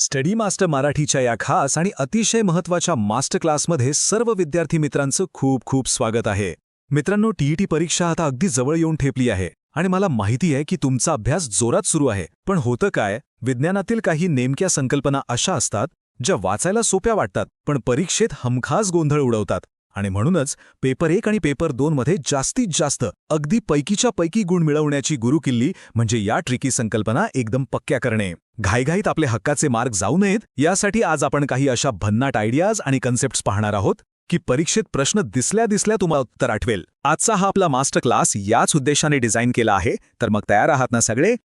Study master मराठीच्या या खास आणि अतिशय महत्त्वाच्या मास्टर क्लासमध्ये सर्व विद्यार्थी मित्रांचं खूप खूप स्वागत आहे. मित्रांनो, टीईटी परीक्षा आता अगदी जवळ येऊन ठेपली आहे आणि मला माहिती आहे की तुमचा अभ्यास जोरात सुरू आहे. पण होतं काय, विज्ञानातील काही नेमक्या संकल्पना अशा असतात ज्या वाचायला सोप्या वाटतात पण परीक्षेत हमखास गोंधळ उडवतात. आणि म्हणूनच पेपर 1 आणि पेपर 2 मध्ये जास्तीत जास्त अगदी पैकीच्या पैकी गुण मिळवण्याची गुरुकिल्ली म्हणजे या ट्रिकी संकल्पना एकदम पक्क्या करणे. घाईघाईत आपले हक्काचे मार्क जाऊ नयेत यासाठी आज आपण काही अशा भन्नाट आयडियाज आणि कन्सेप्ट्स पाहणार आहोत की परीक्षेत प्रश्न दिसल्या दिसल्या तुम्हाला उत्तर आठवेल. आजचा हा आपला मास्टर क्लास याच उद्देशाने डिझाईन केला आहे. तर मग तयार आहात ना सगळे?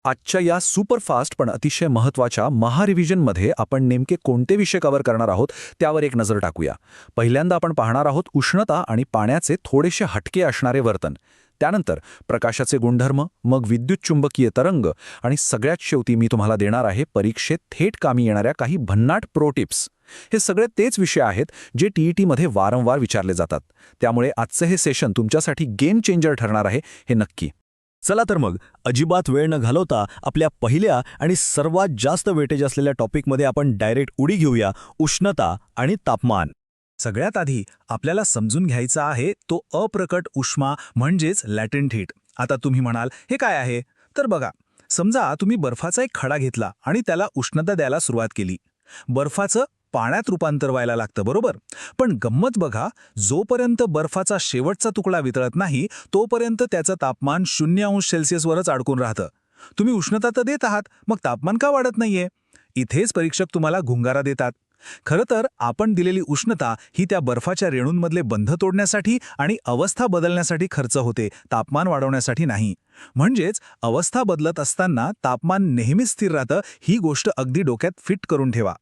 आजच्या या सुपरफास्ट पण अतिशय महत्त्वाच्या महारिव्हिजनमध्ये आपण नेमके कोणते विषय कव्हर करणार आहोत त्यावर एक नजर टाकूया. पहिल्यांदा आपण पाहणार आहोत उष्णता आणि पाण्याचे थोडेसे हटके असणारे वर्तन. त्यानंतर प्रकाशाचे गुणधर्म, मग विद्युत चुंबकीय तरंग आणि सगळ्यात शेवटी मी तुम्हाला देणार आहे परीक्षेत थेट कामी येणाऱ्या काही भन्नाट प्रो टिप्स. हे सगळे तेच विषय आहेत जे टीईटीमध्ये वारंवार विचारले जातात. त्यामुळे आजचं हे सेशन तुमच्यासाठी गेम चेंजर ठरणार आहे हे नक्की. चला तर मग अजिबात वेळ न घालवता आपल्या पहिल्या आणि सर्वात जास्त वेटेज असलेल्या टॉपिकमध्ये आपण डायरेक्ट उडी घेऊया, उष्णता आणि तापमान. सगळ्यात आधी आपल्याला समजून घ्यायचा आहे तो अप्रकट उष्मा म्हणजेच लॅटेंट हीट. आता तुम्ही म्हणाल हे काय आहे? तर बघा, समजा तुम्ही बर्फाचा एक खडा घेतला आणि त्याला उष्णता द्यायला सुरुवात केली. बर्फाचं पाण्यात रूपांतर व्हायला लागतं, बरोबर? पण गंमत बघा, जोपर्यंत बर्फाचा शेवटचा तुकडा वितळत नाही तोपर्यंत त्याचं तापमान 0°C अडकून राहतं. तुम्ही उष्णता तर देत आहात, मग तापमान का वाढत नाहीये? इथेच परीक्षक तुम्हाला घुंगारा देतात. खरं तर आपण दिलेली उष्णता ही त्या बर्फाच्या रेणूंमधले बंध तोडण्यासाठी आणि अवस्था बदलण्यासाठी खर्च होते, तापमान वाढवण्यासाठी नाही. म्हणजेच अवस्था बदलत असताना तापमान नेहमीच स्थिर राहतं, ही गोष्ट अगदी डोक्यात फिट करून ठेवा.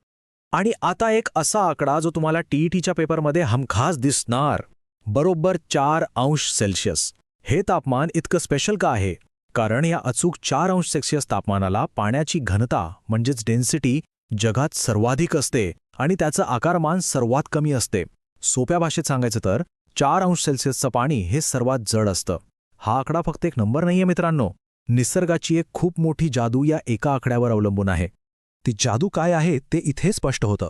आणि आता एक असा आकडा जो तुम्हाला टीईटीच्या पेपरमध्ये हमखास दिसणार, बरोबर 4°C. हे तापमान इतकं स्पेशल का आहे? कारण या अचूक 4°C तापमानाला पाण्याची घनता म्हणजेच डेन्सिटी जगात सर्वाधिक असते आणि त्याचं आकारमान सर्वात कमी असते. सोप्या भाषेत सांगायचं तर 4°C पाणी हे सर्वात जड असतं. हा आकडा फक्त एक नंबर नाहीये मित्रांनो, निसर्गाची एक खूप मोठी जादू या एका आकड्यावर अवलंबून आहे. ती जादू काय आहे ते इथे स्पष्ट होतं.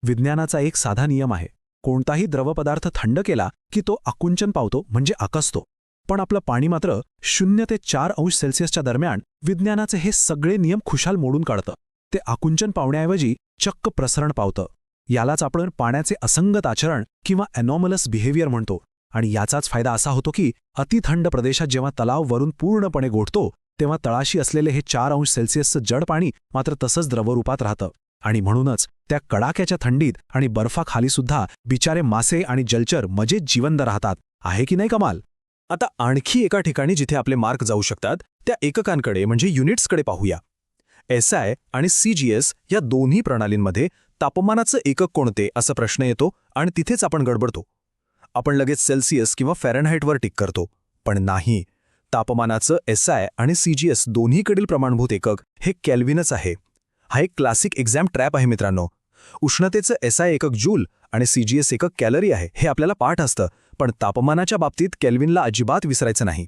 विज्ञानाचा एक साधा नियम आहे, कोणताही द्रवपदार्थ थंड केला की तो आकुंचन पावतो म्हणजे आकसतो. पण आपलं पाणी मात्र 0 ते 4°C दरम्यान विज्ञानाचे हे सगळे नियम खुशाल मोडून काढतं. ते आकुंचन पावण्याऐवजी चक्क प्रसरण पावतं. यालाच आपण पाण्याचे असंगत आचरण किंवा ॲनॉमलस बिहेवियर म्हणतो. आणि याचाच फायदा असा होतो की अतिथंड प्रदेशात जेव्हा तलाव वरून पूर्णपणे गोठतो तेव्हा तळाशी असलेले हे 4°C जड पाणी मात्र तसंच द्रवरूपात राहतं. आणि म्हणूनच त्या कडाक्याच्या थंडीत आणि बर्फाखालीसुद्धा बिचारे मासे आणि जलचर मजेत जिवंत राहतात. आहे की नाही कमाल? आता आणखी एका ठिकाणी जिथे आपले मार्क जाऊ शकतात त्या एककांकडे म्हणजे युनिट्सकडे पाहूया. SI आणि CGS या दोन्ही प्रणालींमध्ये तापमानाचं एकक कोणते असा प्रश्न येतो आणि तिथेच आपण गडबडतो. आपण लगेच सेल्सियस किंवा फॅरनहाइटवर टिक करतो. पण नाही, तापमानाचं SI आणि CGS दोन्हीकडील प्रमाणभूत एकक हे केल्व्हिनच आहे. हा एक क्लासिक एक्झाम ट्रॅप आहे मित्रांनो. उष्णतेचं SI एकक जूल आणि CGS एकक कॅलरी आहे हे आपल्याला पाठ असतं, पण तापमानाच्या बाबतीत केल्व्हिनला अजिबात विसरायचं नाही.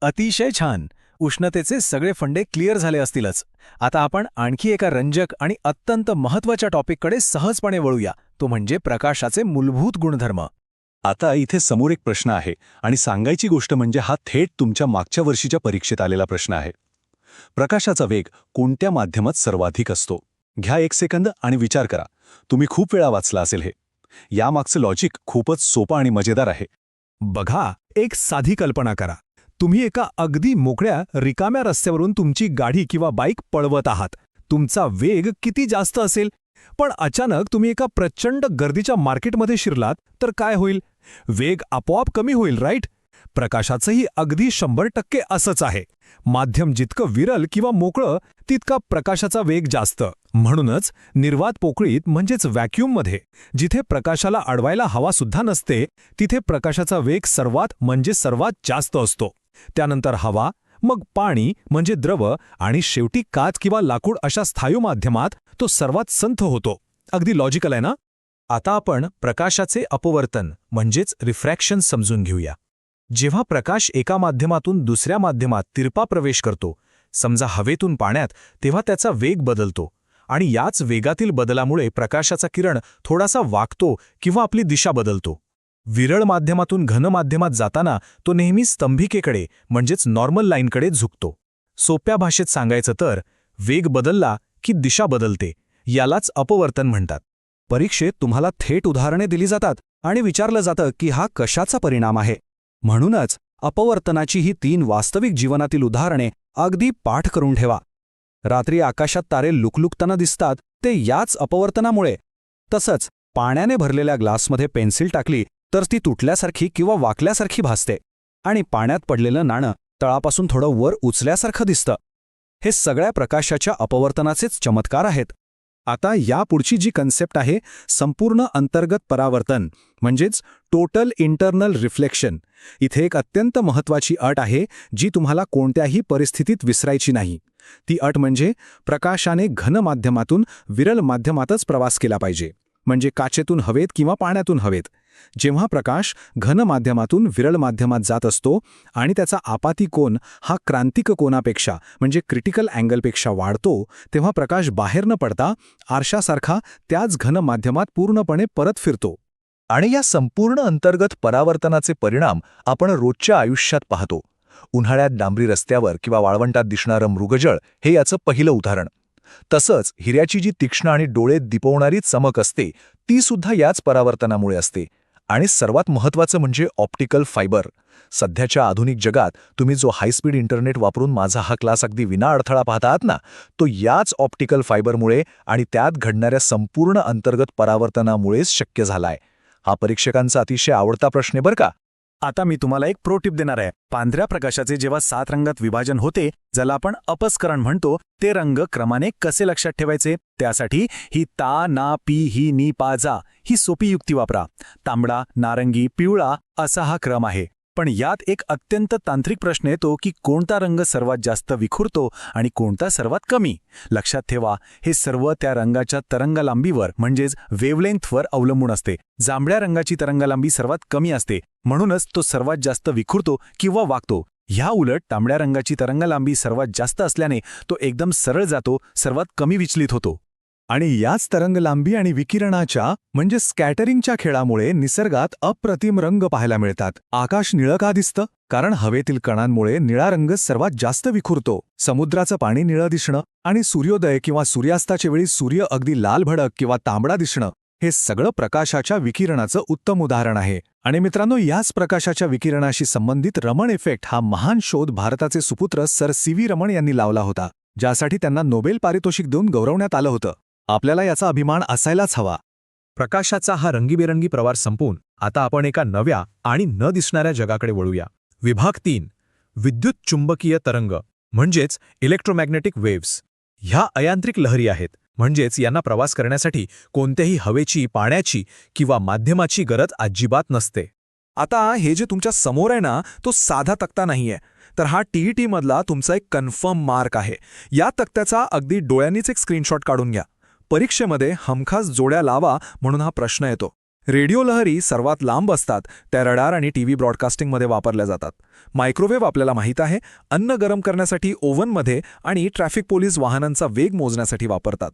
अतिशय छान. उष्णतेचे सगळे फंडे क्लिअर झाले असतीलच. आता आपण आणखी एका रंजक आणि अत्यंत महत्त्वाच्या टॉपिककडे सहजपणे वळूया, तो म्हणजे प्रकाशाचे मूलभूत गुणधर्म. आता इथे समोर एक प्रश्न आहे आणि सांगायची गोष्ट म्हणजे हा थेट तुमच्या मागच्या वर्षीच्या परीक्षेत आलेला प्रश्न आहे. प्रकाशाचा वेग कोणत्या माध्यमात सर्वाधिक असतो? घ्या 1 सेकंद आणि विचार करा. तुम्ही खूप वेळा वाचला असेल हे. यामागचं लॉजिक खूपच सोपं आणि मजेदार आहे. बघा, एक साधी कल्पना करा. तुम्ही एका अगदी मोकळ्या रिकाम्या रस्त्यावरून तुमची गाडी किंवा बाईक पळवत आहात. तुमचा वेग किती जास्त असेल? पण अचानक तुम्ही एका प्रचंड गर्दीच्या मार्केटमध्ये शिरलात तर काय होईल? वेग आपोआप कमी होईल, राईट? प्रकाशाचंही अगदी 100% असंच आहे. माध्यम जितकं विरल किंवा मोकळं तितका प्रकाशाचा वेग जास्त. म्हणूनच निर्वात पोकळीत म्हणजेच व्हॅक्यूममध्ये जिथे प्रकाशाला अडवायला हवासुद्धा नसते तिथे प्रकाशाचा वेग सर्वात जास्त असतो. त्यानंतर हवा, मग पाणी म्हणजे द्रव आणि शेवटी काच किंवा लाकूड अशा स्थायू माध्यमात तो सर्वात संथ होतो. अगदी लॉजिकल आहे ना? आता आपण प्रकाशाचे अपवर्तन म्हणजेच रिफ्रॅक्शन समजून घेऊया. जेव्हा प्रकाश एका माध्यमातून दुसऱ्या माध्यमात तिरपा प्रवेश करतो, समजा हवेतून पाण्यात, तेव्हा त्याचा वेग बदलतो आणि याच वेगातील बदलामुळे प्रकाशाचा किरण थोडासा वाकतो किंवा आपली दिशा बदलतो. विरळ माध्यमातून घन माध्यमात जाताना तो नेहमी स्तंभिकेकडे म्हणजेच नॉर्मल लाईनकडे झुकतो. सोप्या भाषेत सांगायचं तर वेग बदलला की दिशा बदलते, यालाच अपवर्तन म्हणतात. परीक्षेत तुम्हाला थेट उदाहरणे दिली जातात आणि विचारलं जातं की हा कशाचा परिणाम आहे. म्हणूनच अपवर्तनाची ही 3 वास्तविक जीवनातील उदाहरणे अगदी पाठ करून ठेवा. रात्री आकाशात तारे लुकलुकताना दिसतात ते याच अपवर्तनामुळे. तसंच पाण्याने भरलेल्या ग्लासमध्ये पेन्सिल टाकली तर ती तुटल्यासारखी किंवा वाकल्यासारखी भासते आणि पाण्यात पडलेलं नाणं तळापासून थोडं वर उचल्यासारखं दिसतं. हे सगळ्या प्रकाशाच्या अपवर्तनाचेच चमत्कार आहेत. आता यापुढची जी कन्सेप्ट आहे, संपूर्ण अंतर्गत परावर्तन म्हणजेच टोटल इंटरनल रिफ्लेक्शन, इथे एक अत्यंत महत्त्वाची अट आहे जी तुम्हाला कोणत्याही परिस्थितीत विसरायची नाही. ती अट म्हणजे प्रकाशाने घन माध्यमातून विरल माध्यमातच प्रवास केला पाहिजे, म्हणजे काचेतून हवेत किंवा पाण्यातून हवेत. जेव्हा प्रकाश घन माध्यमातून विरळ माध्यमात जात असतो आणि त्याचा आपाती कोन हा क्रांतिक कोनापेक्षा म्हणजे क्रिटिकल अँगलपेक्षा वाढतो, तेव्हा प्रकाश बाहेर न पडता आरशासारखा त्याच घन माध्यमात पूर्णपणे परत फिरतो. आणि या संपूर्ण अंतर्गत परावर्तनाचे परिणाम आपण रोजच्या आयुष्यात पाहतो. उन्हाळ्यात डांबरी रस्त्यावर किंवा वाळवंटात दिसणारं मृगजळ हे याचं पहिलं उदाहरण. तसंच हिऱ्याची जी तीक्ष्ण आणि डोळे दिपवणारी चमक असते ती सुद्धा याच परावर्तनामुळे असते. आणि सर्वात महत्त्वाचं म्हणजे ऑप्टिकल फायबर. सध्याच्या आधुनिक जगात तुम्ही जो हायस्पीड इंटरनेट वापरून माझा हा क्लास अगदी विना अडथळा पाहता आहात ना, तो याच ऑप्टिकल फायबरमुळे आणि त्यात घडणाऱ्या संपूर्ण अंतर्गत परावर्तनामुळेच शक्य झालाय. हा परीक्षकांचा अतिशय आवडता प्रश्न आहे बरं का. आता मी तुम्हाला एक प्रो टिप देणार आहे. पांढऱ्या प्रकाशाचे जेव्हा 7 रंगात विभाजन होते, ज्याला आपण अपस्करण म्हणतो, ते रंग क्रमाने कसे लक्षात ठेवायचे त्यासाठी ही ता ना पी ही नी पा जा ही सोपी युक्ती वापरा. तांबडा, नारंगी, पिवळा असा हा क्रम आहे. पण यात एक अत्यंत तांत्रिक प्रश्न येतो की कोणता रंग सर्वात जास्त विखुरतो आणि कोणता सर्वात कमी. लक्षात ठेवा, हे सर्व त्या रंगाच्या तरंगलांबीवर म्हणजेच वेव्हलेंथवर अवलंबून असते. जांभळ्या रंगाची तरंगलांबी सर्वात कमी असते, म्हणूनच तो सर्वात जास्त विखुरतो किंवा वाकतो. ह्या उलट तांबड्या रंगाची तरंगलांबी सर्वात जास्त असल्याने तो एकदम सरळ जातो, सर्वात कमी विचलित होतो. आणि याच तरंगलांबी आणि विकिरणाच्या म्हणजे स्कॅटरिंगच्या खेळामुळे निसर्गात अप्रतिम रंग पाहायला मिळतात. आकाश निळं का दिसतं? कारण हवेतील कणांमुळे निळा रंग सर्वात जास्त विखुरतो. समुद्राचं पाणी निळं दिसणं आणि सूर्योदय किंवा सूर्यास्ताच्या वेळी सूर्य अगदी लाल भडक किंवा तांबडा दिसणं हे सगळं प्रकाशाच्या विकिरणाचं उत्तम उदाहरण आहे. आणि मित्रांनो, याच प्रकाशाच्या विकिरणाशी संबंधित रमण इफेक्ट हा महान शोध भारताचे सुपुत्र सर सी.व्ही. रमण यांनी लावला होता, ज्यासाठी त्यांना नोबेल पारितोषिक देऊन गौरवण्यात आलं होतं. आपल्याला याचा अभिमान असायलाच हवा. प्रकाशाचा हा रंगीबेरंगी प्रवास संपवून आता आपण एका नव्या आणि न दिसणाऱ्या जगाकडे वळूया. विभाग 3, विद्युत चुंबकीय तरंग म्हणजेच इलेक्ट्रोमॅग्नेटिक वेव्हज. ह्या अयांत्रिक लहरी आहेत, म्हणजेच यांना प्रवास करण्यासाठी कोणत्याही हवेची, पाण्याची किंवा माध्यमाची गरज अजिबात नसते. आता हे जे तुमच्या समोर आहे ना, तो साधा तक्ता नाहीये, तर हा TET मधला तुमचा एक कन्फर्म मार्क आहे. या तक्त्याचा अगदी डोळ्यांनीच एक स्क्रीनशॉट काढून घ्या. परीक्षेमध्ये हमखास जोड्या लावा म्हणून हा प्रश्न येतो. रेडिओ लहरी सर्वात लांब असतात, त्या रडार आणि टीव्ही ब्रॉडकास्टिंगमध्ये वापरल्या जातात. मायक्रोवेव्ह आपल्याला माहीत आहे, अन्न गरम करण्यासाठी ओव्हनमध्ये आणि ट्रॅफिक पोलीस वाहनांचा वेग मोजण्यासाठी वापरतात.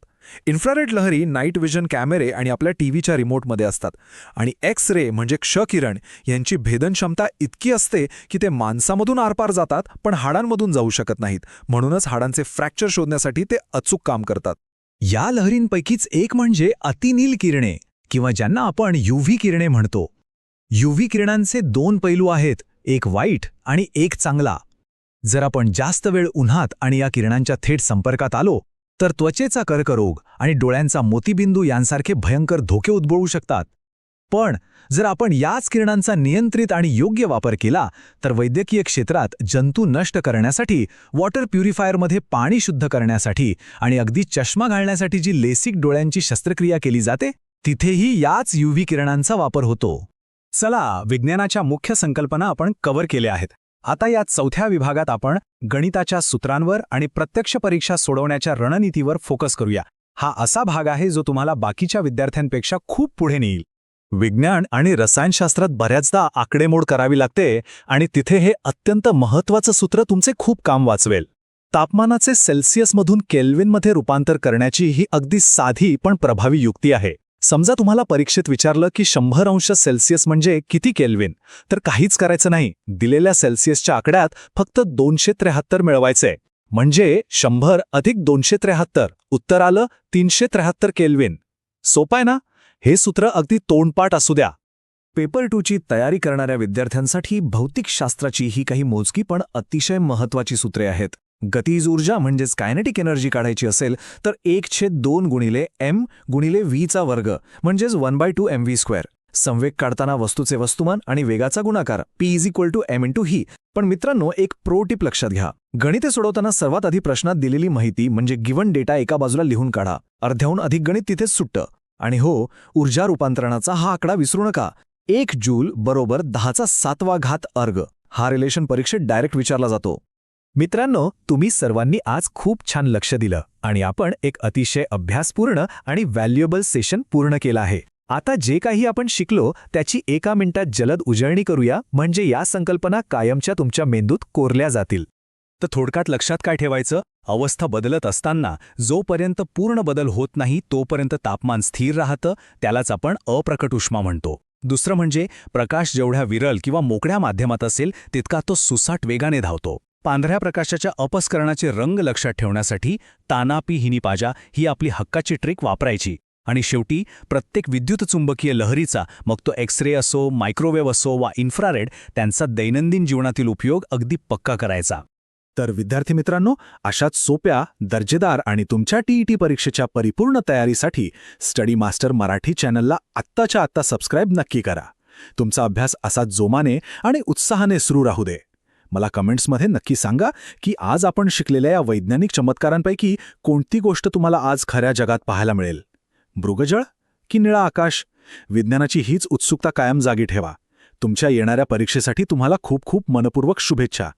इन्फ्रारेड लहरी नाईट विजन कॅमेरे आणि आपल्या टीव्हीच्या रिमोटमध्ये असतात. आणि एक्स रे म्हणजे क्षकिरण यांची भेदनक्षमता इतकी असते की ते माणसामधून आरपार जातात पण हाडांमधून जाऊ शकत नाहीत. म्हणूनच हाडांचे फ्रॅक्चर शोधण्यासाठी ते अचूक काम करतात. या लहरींपैकीच एक म्हणजे अतिनील किरणे किंवा ज्यांना आपण UV किरणे म्हणतो. UV किरणांचे 2 पैलू आहेत, एक वाईट आणि एक चांगला. जर आपण जास्त वेळ उन्हात आणि या किरणांच्या थेट संपर्कात आलो तर त्वचेचा कर्करोग आणि डोळ्यांचा मोतीबिंदू यांसारखे भयंकर धोके उद्भवू शकतात. पण जर आपण याच किरणांचा नियंत्रित आणि योग्य वापर केला तर वैद्यकीय क्षेत्रात जंतू नष्ट करण्यासाठी, वॉटर प्युरिफायरमध्ये पाणी शुद्ध करण्यासाठी आणि अगदी चष्मा घालण्यासाठी जी लेसिक डोळ्यांची शस्त्रक्रिया केली जाते तिथेही याच UV किरणांचा वापर होतो. चला, विज्ञानाच्या मुख्य संकल्पना आपण कव्हर केल्या आहेत. आता या 4थ्या विभागात आपण गणिताच्या सूत्रांवर आणि प्रत्यक्ष परीक्षा सोडवण्याच्या रणनीतीवर फोकस करूया. हा असा भाग आहे जो तुम्हाला बाकीच्या विद्यार्थ्यांपेक्षा खूप पुढे नेईल. विज्ञान आणि रसायनशास्त्रात बऱ्याचदा आकडेमोड करावी लागते आणि तिथे हे अत्यंत महत्त्वाचं सूत्र तुमचे खूप काम वाचवेल. तापमानाचे सेल्सिअसमधून केल्विनमध्ये रूपांतर करण्याची ही अगदी साधी पण प्रभावी युक्ती आहे. समजा तुम्हाला परीक्षेत विचारलं की 100 अंश सेल्सिअस म्हणजे किती केल्विन, तर काहीच करायचं नाही. दिलेल्या सेल्सिअसच्या आकड्यात फक्त 273 मिळवायचे. म्हणजे 100 अधिक 273, उत्तर आलं 373 केल्विन. सोपं आहे ना? हे सूत्र अगदी तोंडपाठ असू द्या. पेपर 2ची तयारी करणाऱ्या विद्यार्थ्यांसाठी भौतिकशास्त्राची ही काही मोजकी पण अतिशय महत्त्वाची सूत्रे आहेत. गतीज ऊर्जा म्हणजेच कायनेटिक एनर्जी काढायची असेल तर 1/2 गुणिले m गुणिले v चा वर्ग म्हणजेच 1/2 mv². संवेग काढताना वस्तूचे वस्तुमान आणि वेगाचा गुणाकार p = m × ही. पण मित्रांनो, एक प्रो टिप लक्षात घ्या. गणिते सोडवताना सर्वात आधी प्रश्नात दिलेली माहिती म्हणजे गिव्हन डेटा एका बाजूला लिहून काढा. अर्ध्याहून अधिक गणित तिथेच सुटतं. आणि हो, ऊर्जा रूपांतरणाचा हा आकडा विसरू नका. 1 जूल बरोबर 10⁷ अर्ग. हा रिलेशन परीक्षेत डायरेक्ट विचारला जातो. मित्रांनो, तुम्ही सर्वांनी आज खूप छान लक्ष दिलं आणि आपण एक अतिशय अभ्यासपूर्ण आणि व्हॅल्युएबल सेशन पूर्ण केलं आहे. आता जे काही आपण शिकलो त्याची एका मिनिटात जलद उजळणी करूया, म्हणजे या संकल्पना कायमच्या तुमच्या मेंदूत कोरल्या जातील. तर थोडक्यात लक्षात काय ठेवायचं? अवस्था बदलत असताना जोपर्यंत पूर्ण बदल होत नाही तोपर्यंत तापमान स्थिर राहतं, त्यालाच आपण अप्रकट उष्मा म्हणतो. दुसरं म्हणजे प्रकाश जेवढ्या विरल किंवा मोकळ्या माध्यमात असेल तितका तो सुसाट वेगाने धावतो. पांढऱ्या प्रकाशाच्या अपस्करणाचे रंग लक्षात ठेवण्यासाठी तानापी हिनीपाजा ही आपली हक्काची ट्रिक वापरायची. आणि शेवटी प्रत्येक विद्युतचुंबकीय लहरीचा, मग तो एक्स-रे असो, मायक्रोवेव्ह असो वा इन्फ्रारेड, त्यांचा दैनंदिन जीवनातील उपयोग अगदी पक्का करायचा. तर विद्यार्थी मित्रांनो, अशाच सोप्या, दर्जेदार आणि तुमच्या टीईटी परीक्षेच्या परिपूर्ण तयारीसाठी स्टडी मास्टर मराठी चॅनलला आत्ताच्या आत्ता सबस्क्राईब नक्की करा. तुमचा अभ्यास असाच जोमाने आणि उत्साहाने सुरू राहू दे. मला कमेंट्समध्ये नक्की सांगा की आज आपण शिकलेल्या या वैज्ञानिक चमत्कारांपैकी कोणती गोष्ट तुम्हाला आज खऱ्या जगात पाहायला मिळेल. मृगजळ की निळा आकाश? विज्ञानाची हीच उत्सुकता कायम जागी ठेवा. तुमच्या येणाऱ्या परीक्षेसाठी तुम्हाला खूप खूप मनपूर्वक शुभेच्छा.